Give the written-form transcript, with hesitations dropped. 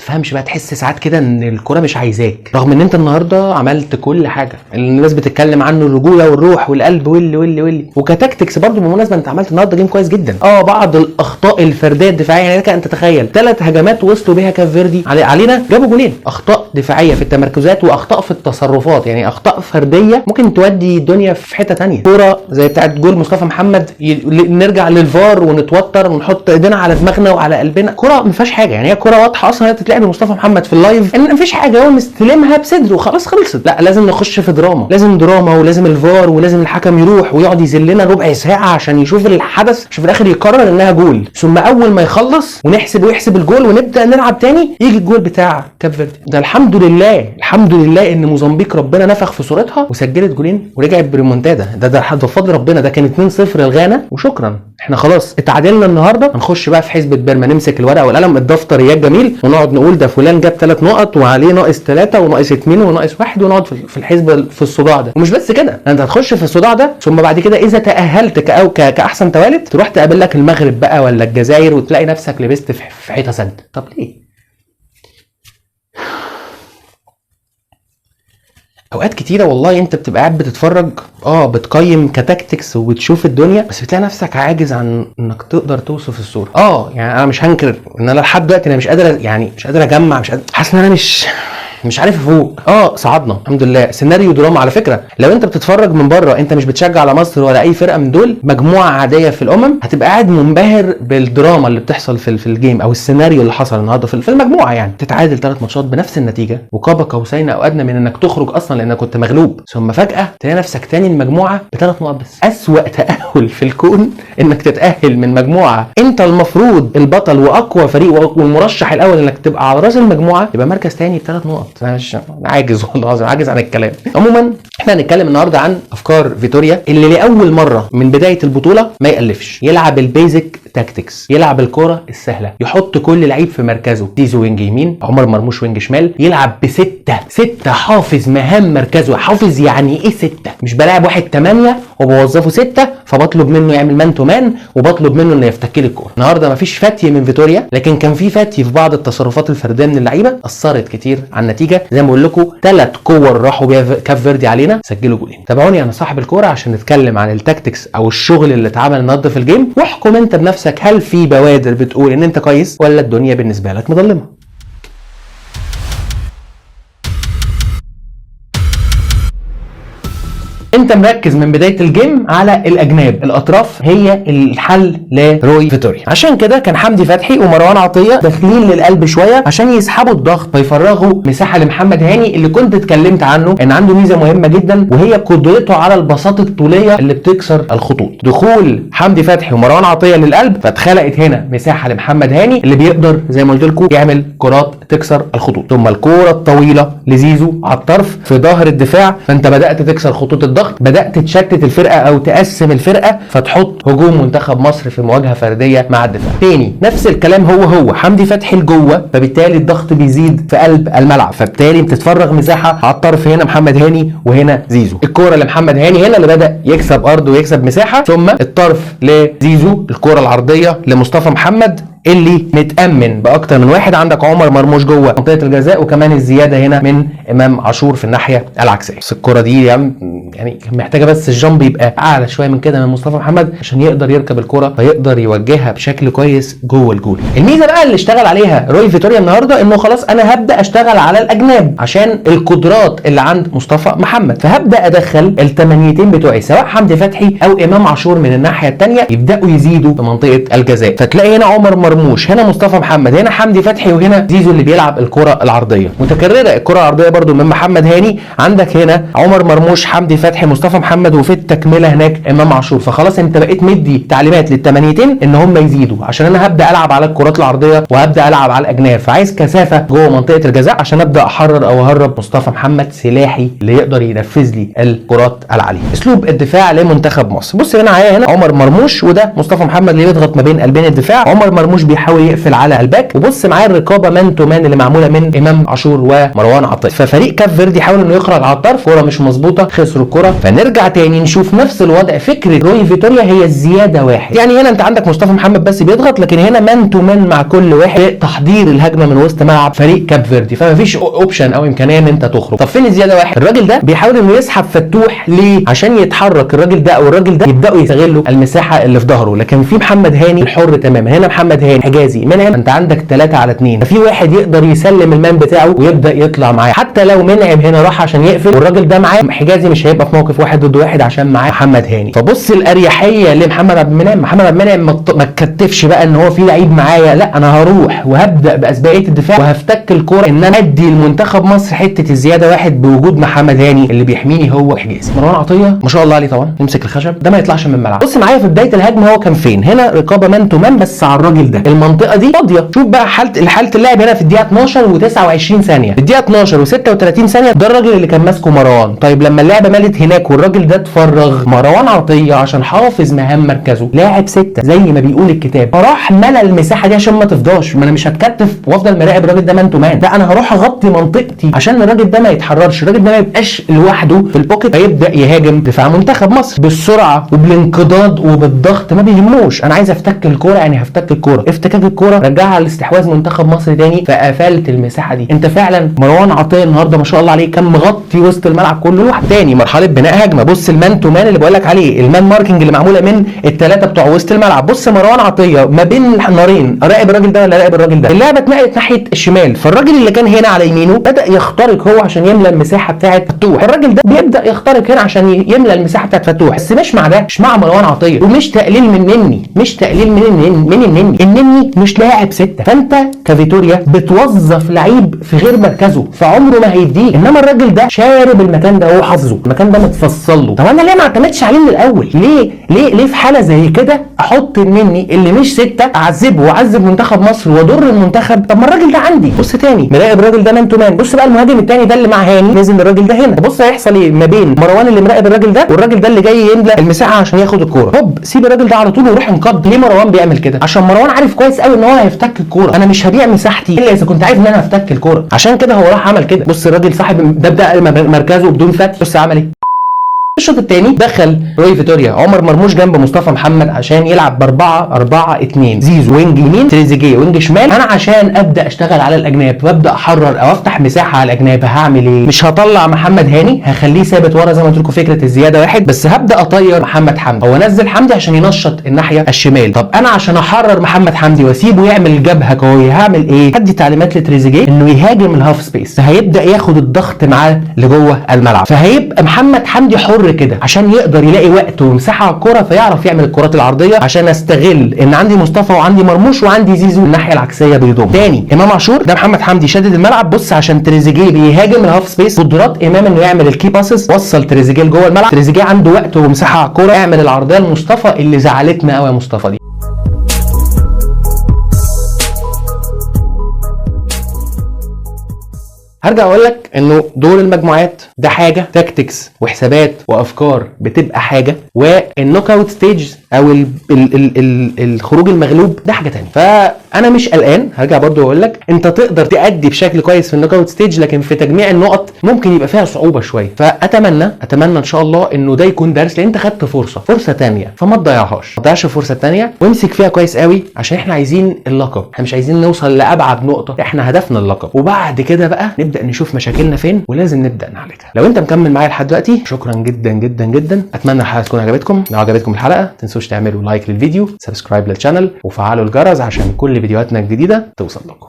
تفهمش بقى، تحس ساعات كده ان الكوره مش عايزاك، رغم ان انت النهارده عملت كل حاجه اللي الناس بتتكلم عنه، الرجوله والروح والقلب واللي وكتكتكس برضو بالمناسبه انت عملت النهارده جيم كويس جدا. بعض الاخطاء الفرديه الدفاعيه، يعني لك ان تتخيل 3 هجمات وصلوا بيها كاب فيردي علينا جابوا جولين، اخطاء دفاعيه في التمركزات واخطاء في التصرفات، يعني اخطاء فرديه ممكن تودي الدنيا في حته ثانيه. كوره زي بتاعه جول مصطفى محمد نرجع للفار ونتوتر ونحط ايدينا على دماغنا وعلى قلبنا، كوره ما فيهاش حاجه، يعني هي كوره واضحه اصلا تتلعب لمصطفى محمد في اللايف ان ما فيش حاجه، هو مستلمها بصدره وخلاص خلصت. لا لازم نخش في دراما، لازم دراما ولازم الفار ولازم الحكم يروح ويقعد يذلنا ربع ساعه عشان يشوف الحدث، عشان في الاخر يقرر انها جول، ثم اول ما يخلص ويحسب الجول ونبدا نلعب تاني يجي الجول بتاع كاب فيردي. ده الحمد لله ان موزمبيق ربنا نفخ في صورتها وسجلت جولين ورجعت بريمونتادا. ده بفضل ربنا، ده كان 2-0 لغانا وشكرا، احنا خلاص اتعادلنا النهارده. هنخش بقى في حسبة بيرما، نمسك الورقه والقلم الدفتريات جميل ونقعد نقول ده فلان جاب 3 نقط وعليه ناقص 3 وناقص 2 وناقص 1 ونقعد في الحسبه في الصداع ده. ومش بس كده، انت هتخش في الصداع ده ثم بعد كده اذا تاهلت كاحسن توالد تروح تقابل لك المغرب بقى ولا الجزائر وتلاقي نفسك لبست في حيطه سد. طب ليه؟ اوقات كتيره والله انت بتبقى قاعد بتتفرج بتقيم كتاكتكس وبتشوف الدنيه، بس بتلاقي نفسك عاجز عن انك تقدر توصف الصوره. يعني انا مش هنكر ان انا لحد دلوقتي انا مش قادر اجمع، مش قادر، حاسس ان انا مش عارف افوق. صعدنا الحمد لله، سيناريو دراما على فكره. لو انت بتتفرج من بره، انت مش بتشجع على مصر ولا اي فرقه من دول، مجموعه عاديه في هتبقى قاعد منبهر بالدراما اللي بتحصل في الجيم او السيناريو اللي حصل النهارده في المجموعه. يعني تتعادل 3 ماتشات بنفس النتيجه وقاب قوسين او ادنى من انك تخرج اصلا لانك كنت مغلوب، ثم فجاه تلاقي نفسك تاني المجموعه ب3 نقط بس. اسوأ تاهل في الكون انك تتاهل من مجموعه انت المفروض البطل واقوى فريق والمرشح الاول انك تبقى على راس المجموعه، يبقى مركز تاني ب3 نقط. انا مش عاجز والله العظيم، عاجز عن الكلام. عموما احنا هنتكلم النهارده عن افكار فيتوريا اللي لاول مره من بدايه البطوله ما يالفش، يلعب البيزك تاكتكس، يلعب الكره السهله، يحط كل لعيب في مركزه، زيزو وينج يمين، عمر مرموش وينج شمال، يلعب ب6 حافظ مهام مركزه. حافظ يعني ايه 6؟ مش بلاعب واحد 8 وبوظفه 6 فبطلب منه يعمل مان تو مان وبطلب منه انه يفتك لي الكوره. النهارده مفيش فتي من فيتوريا، لكن كان في فتي في بعض التصرفات الفرديه من اللعيبه اثرت كتير على النتيجه. زي ما بقول لكم 3 كور راحوا بيها كاب فيردي علينا سجلوا جولين. تابعوني انا صاحب الكوره عشان نتكلم عن التاكتكس او الشغل اللي اتعمل النهارده في الجيم، واحكم انت بنفسك هل في بوادر بتقول ان انت كويس ولا الدنيا بالنسبه لك مظلمه. انت مركز من بدايه الجيم على الاجناب، الاطراف هي الحل لروي فيتوريا، عشان كده كان حمدي فتحي ومروان عطيه داخلين للقلب شويه عشان يسحبوا الضغط ويفرغوا مساحه لمحمد هاني اللي كنت اتكلمت عنه ان عنده ميزه مهمه جدا وهي قدرته على البساطه الطوليه اللي بتكسر الخطوط. دخول حمدي فتحي ومروان عطيه للقلب فاتخلقت هنا مساحه لمحمد هاني اللي بيقدر زي ما قلت لكم يعمل كرات تكسر الخطوط، ثم الكوره الطويله لزيزو على الطرف في ظهر الدفاع، فانت بدات تكسر خطوط الضغط، بدأت تشتت الفرقة او تقسم الفرقة فتحط هجوم منتخب مصر في مواجهة فردية مع الدفاع. تاني نفس الكلام، هو حمدي فتحي لجوه، فبالتالي الضغط بيزيد في قلب الملعب، فبالتالي بتتفرغ مساحة على الطرف، هنا محمد هاني وهنا زيزو. الكورة لمحمد هاني هنا اللي بدأ يكسب ارض ويكسب مساحة، ثم الطرف لزيزو، الكورة العرضية لمصطفى محمد اللي متأمن بأكتر من واحد. عندك عمر مرموش جوه منطقة الجزاء وكمان الزيادة هنا من إمام عاشور في الناحية العكسية. بس الكرة دي يعني محتاجة بس الجامب يبقى أعلى شوية من كده من مصطفى محمد عشان يقدر يركب الكرة فيقدر يوجهها بشكل كويس جوه الجول. الميزة بقى اللي اشتغل عليها روي فيتوريا النهارده إنه خلاص أنا هبدأ أشتغل على الأجناب عشان القدرات اللي عند مصطفى محمد، فهبدأ أدخل التمانيتين بتوعي سواء حمدي فتحي أو إمام عاشور من الناحية الثانية يبدأوا يزيدوا في منطقة الجزاء، فتلاقي هنا عمر مرموش، هنا مصطفى محمد، هنا حمدي فتحي، وهنا زيزو اللي بيلعب الكرة العرضية متكررة. الكرة العرضية برضو من محمد هاني، عندك هنا عمر مرموش، حمدي فتحي، مصطفى محمد، وفي التكملة هناك إمام عاشور. فخلاص انت بقيت مدي تعليمات للتمانيتين ان هم يزيدوا عشان انا هبدأ العب على الكرات العرضية وهبدأ العب على الاجناب، فعايز كثافة جوه منطقة الجزاء عشان ابدأ احرر او اهرب مصطفى محمد سلاحي اللي يقدر ينفذ لي الكرات العالية. اسلوب الدفاع لمنتخب مصر، بص هنا معايا هنا عمر مرموش وده مصطفى محمد اللي يضغط ما بين قلبين الدفاع. عمر مرموش بيحاول يقفل على الباك. وبص معايا الرقابه مان تو مان اللي معموله من امام عاشور ومروان عطيه. ففريق كاب فيردي حاول انه يخرج على الطرف، كوره مش مظبوطه، خسروا الكوره. فنرجع تاني نشوف نفس الوضع. فكره روي فيتوريا هي الزياده واحد، يعني هنا انت عندك مصطفى محمد بس بيضغط، لكن هنا مان تو مان مع كل واحد، تحضير الهجمه من وسط ملعب فريق كاب فيردي، فما فيش اوبشن او امكانيه ان انت تخرج. طب فين الزياده واحد؟ الراجل ده بيحاول انه يسحب فتوح ليه؟ عشان يتحرك الراجل ده او الراجل ده يبداوا يستغلوا المساحه اللي في ظهره. لكن في محمد هاني الحر تماما، هنا محمد هاني حجازي منعم، انت عندك 3-على-2، ففي واحد يقدر يسلم المان بتاعه ويبدا يطلع معاه. حتى لو منعم هنا راح عشان يقفل والراجل ده معاه، حجازي مش هيبقى في موقف 1 ضد 1 عشان معاه محمد هاني. فبص الاريحيه لمحمد عبد المنعم. محمد عبد المنعم ما تكتفش بقى ان هو في لعيب معايا، لا انا هروح وهبدا باسبقيه الدفاع وهفتك الكوره ان انا ادي لمنتخب مصر حته الزياده واحد بوجود محمد هاني اللي بيحميني هو حجازي. مروان عطيه ما شاء الله عليه طبعا، يمسك الخشب ده ما يطلعش من الملعب. بص معايا في بدايه الهجمه هو كان فين؟ هنا رقابه مان تو مان بس على الراجل ده، المنطقه دي فاضيه. شوف بقى حاله اللاعب هنا في الدقيقه 12 و29 ثانيه، في الدقيقه 12 و36 ثانيه ده الراجل اللي كان ماسكه مروان. طيب لما اللعبه مالت هناك والراجل ده اتفرغ، مروان عطيه عشان حافظ مهام مركزه لاعب 6 زي ما بيقول الكتاب، فراح ملى المساحه دي عشان ما تفضاش. ما انا مش هتكتف وافضل مراقب الراجل ده مان تو مان، لا انا هروح اغطي منطقتي عشان الراجل ده ما يتحررش، الراجل ده ما يبقاش لوحده في البوكيت فيبدا يهاجم دفاع منتخب مصر بالسرعه وبالانقضاض وبالضغط، ما بيهموش. انا عايز افتك الكوره، يعني هفتك الكوره. افتكاك الكوره رجعها لاستحواذ منتخب مصر تاني، فقفلت المساحه دي. انت فعلا مروان عطيه النهارده ما شاء الله عليه كان مغطي وسط الملعب كله لوحده. تاني مرحله بناء هجمه، بص المان تو مان اللي بقول لك عليه، المان ماركينج اللي معموله من الثلاثه بتوع وسط الملعب. بص مروان عطيه ما بين نارين، اراقب الراجل ده ولا اراقب الراجل ده. اللعبه اتنقلت ناحيه الشمال، فالراجل اللي كان هنا على يمينه بدا يخترق هو عشان يملى المساحه بتاعه فتوح، الراجل ده بيبدا يخترق هنا عشان يملى المساحه بتاعه فتوح. بس مش مع ده، مش مع مروان عطيه، ومش تقليل من نني، مش تقليل من النني. النني مش لاعب 6، فانت كفيتوريا بتوظف لعيب في غير مركزه فعمره ما هيديك. انما الراجل ده شارب المكان ده، هو حافظه، المكان ده متفصل له. طب انا ليه ما اعتمدش عليه من الاول؟ ليه في حاله زي كده احط النني اللي مش 6 اعذبه واعذب منتخب مصر واضر المنتخب؟ طب ما الراجل ده عندي. بص تاني مراقب الراجل ده مان تو مان. بص بقى المهاجم التاني ده اللي مع هاني نزل الراجل ده هنا، بص هيحصل ايه ما بين مروان اللي مراقب الراجل ده والراجل ده اللي جاي يملى المساحه عشان ياخد الكوره. هوب سيب الراجل ده على طول وروح انقض. ليه مروان بيعمل كده؟ عشان مروان عارف كويس قوي ان هو هيفتك الكوره، انا مش هبيع مساحتي الا اذا كنت عارف ان انا هفتك الكوره، عشان كده هو راح عمل كده. بص الراجل صاحب ده بدا مركزه بدون فتح، بص عمل ايه. الشوط الثاني دخل روي فيتوريا عمر مرموش جنب مصطفى محمد عشان يلعب ب4-4-2، زيزو وينج يمين، تريزيجيه وينج شمال. انا عشان ابدا اشتغل على الاجناب وابدا احرر او افتح مساحه على الاجناب هعمل ايه؟ مش هطلع محمد هاني، هخليه ثابت ورا زي ما قلت لكم فكره الزياده واحد، بس هبدا اطير محمد حمدي او انزل حمدي عشان ينشط الناحيه الشمال. طب انا عشان احرر محمد حمدي واسيبه يعمل جبهه قويه هعمل ايه؟ هدي تعليمات لتريزيجيه انه يهاجم الهاف سبيس، فهيبدا ياخد الضغط معاه لجوه الملعب، فهيبقى محمد حمدي حر كده عشان يقدر يلاقي وقت ومساحه على الكوره فيعرف يعمل الكرات العرضيه، عشان استغل ان عندي مصطفى وعندي مرموش وعندي زيزو الناحيه العكسيه بيضم. تاني امام عاشور ده محمد حمدي شادد الملعب، بص عشان تريزيجيه بيهاجم الهاف سبيس، قدرات امام انه يعمل الكي باسز، وصل تريزيجيه لجوه الملعب، تريزيجيه عنده وقت ومساحه على الكوره، اعمل العرضيه لمصطفى اللي زعلتنا قوي يا مصطفى دي. هرجع اقول لك انه دور المجموعات ده حاجه، تاكتكس وحسابات وافكار بتبقى حاجه، والنوك اوت ستيج او الخروج المغلوب ده حاجه ثانيه. فانا مش قلقان، هرجع برضو اقول لك انت تقدر تأدي بشكل كويس في النوك اوت ستيج، لكن في تجميع النقط ممكن يبقى فيها صعوبه شويه. فاتمنى ان شاء الله انه ده يكون درس، لان انت خدت فرصه ثانيه فما تضيعهاش، ما تضيعش الفرصه الثانيه وامسك فيها كويس قوي، عشان احنا عايزين اللقب، احنا مش عايزين نوصل لابعد نقطه، احنا هدفنا اللقب، وبعد كده بقى نبدا نشوف مشاكلنا فين ولازم نبدا نعالجها. لو انت مكمل معايا لحد دلوقتي شكرا جدا جدا جدا، اتمنى الحلقه تكون عجبتكم. لو عجبتكم الحلقه ما تنسوش تعملوا لايك للفيديو، سبسكرايب للشانل، وفعلوا الجرس عشان كل فيديوهاتنا الجديده توصل لكم.